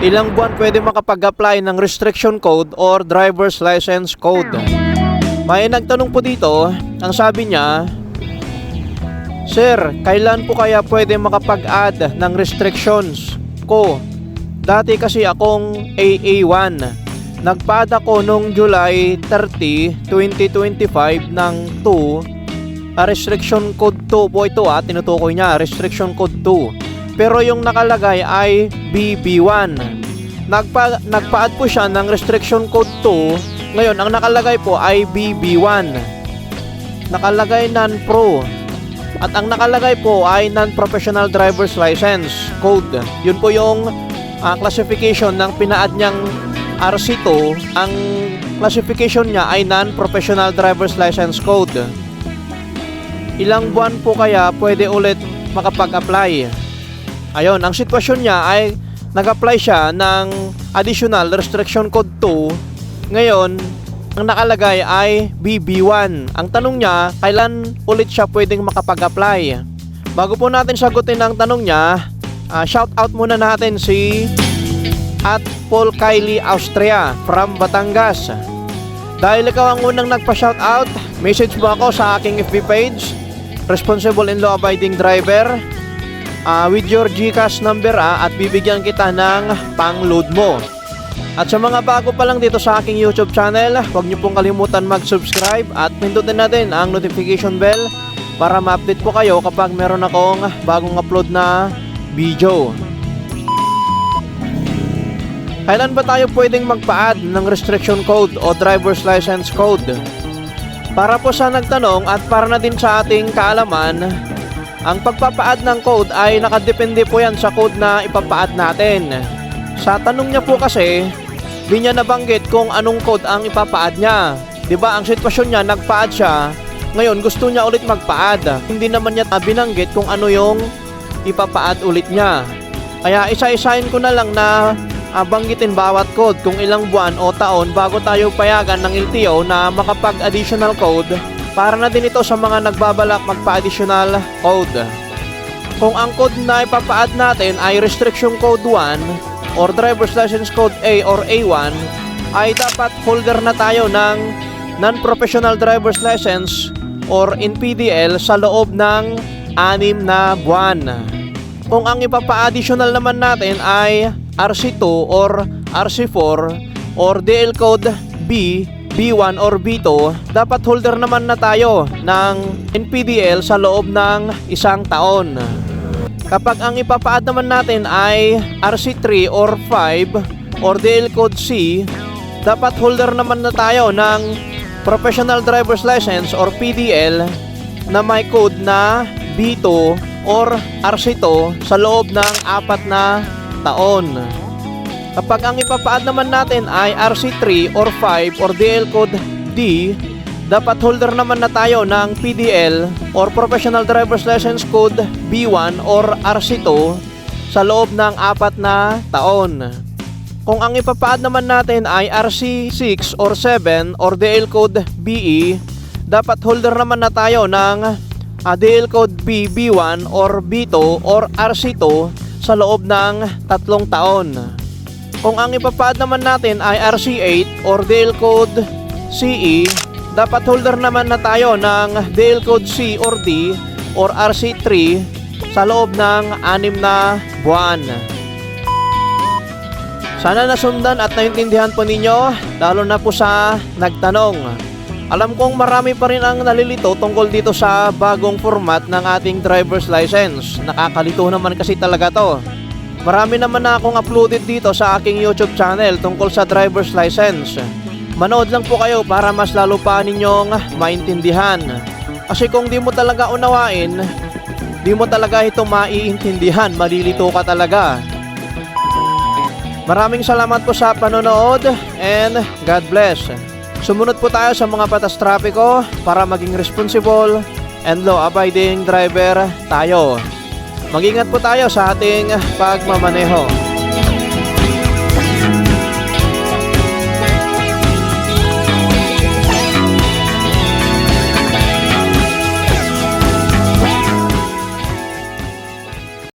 Ilang buwan pwede makapag-apply ng restriction code or driver's license code? May nagtanong po dito, ang sabi niya, Sir, kailan po kaya pwede makapag-add ng restrictions ko? Dati kasi akong AA1. Nagpa-add ako nung July 30, 2025 ng 2. Restriction code 2 po ito tinutukoy niya, restriction code 2. Pero yung nakalagay ay BB1. Nagpa-add po siya ng restriction code 2. Ngayon, ang nakalagay po ay BB1. Nakalagay non-pro. At ang nakalagay po ay non-professional driver's license code. Yun po yung classification ng pina-add niyang RC2. Ang classification niya ay non-professional driver's license code. Ilang buwan po kaya pwede ulit makapag-apply? Ayun, ang sitwasyon niya ay nag-apply siya ng additional restriction code 2. Ngayon, ang nakalagay ay BB1. Ang tanong niya, kailan ulit siya pwedeng makapag-apply? Bago po natin sagutin ang tanong niya, shout out muna natin si Paul Kylie Austria from Batangas. Dahil ikaw ang unang nagpa-shout out, message mo ako sa aking FB page, Responsible and Law Abiding Driver, with your GCash number at bibigyan kita ng pang-load mo. At sa mga bago pa lang dito sa aking YouTube channel, huwag niyo pong kalimutan mag-subscribe at pindutin natin ang notification bell para ma-update po kayo kapag meron akong bagong upload na video. Kailan ba tayo pwedeng magpa-add ng restriction code o driver's license code? Para po sa nagtanong at para na din sa ating kaalaman, ang pagpapa-add ng code ay nakadepende po yan sa code na ipapa-add natin. Sa tanong niya po kasi, di niya nabanggit kung anong code ang ipapa-add niya. Diba ang sitwasyon niya, nagpa-add siya, ngayon gusto niya ulit magpa-add. Hindi naman niya binanggit kung ano yung ipapa-add ulit niya. Kaya isa-isahin ko na lang na banggitin bawat code kung ilang buwan o taon bago tayo payagan ng LTO na makapag-additional code para na din ito sa mga nagbabalak magpa-additional code. Kung ang code na ipapa-add natin ay restriction code 1 or driver's license code A or A1, ay dapat holder na tayo ng non-professional driver's license or NPDL sa loob ng 6 na buwan. Kung ang ipapa-additional naman natin ay RC2 or RC4 or DL code B, B1 or B2, dapat holder naman na tayo ng NPDL sa loob ng 1 taon. Kapag ang ipapa-add naman natin ay RC3 or 5 or DL code C, dapat holder naman na tayo ng Professional Driver's License or PDL na may code na B2 or RC2 sa loob ng 4 na taon. Kapag ang ipapa-add naman natin ay RC3 or 5 or DL code D, dapat holder naman na tayo ng PDL or Professional Driver's License code B1 or RC2 sa loob ng 4 na taon. Kung ang ipapa-add naman natin ay RC6 or 7 or DL code BE, dapat holder naman na tayo ng DL code B, B1 or B2 or RC2 sa loob ng 3 taon. Kung ang ipapa-add naman natin ay RC8 or DL code CE, dapat holder naman na tayo ng DL code C or D or RC3 sa loob ng 6 na buwan. Sana nasundan at naintindihan po ninyo, lalo na po sa nagtanong. Alam kong marami pa rin ang nalilito tungkol dito sa bagong format ng ating driver's license. Nakakalito naman kasi talaga to. Marami naman na akong uploaded dito sa aking YouTube channel tungkol sa driver's license. Manood lang po kayo para mas lalo pa ninyong maintindihan. Kasi kung di mo talaga unawain, di mo talaga ito maiintindihan, malilito ka talaga. Maraming salamat po sa panonood and God bless. Sumunod po tayo sa mga batas trapiko para maging responsible and law-abiding driver tayo. Mag-ingat po tayo sa ating pagmamaneho.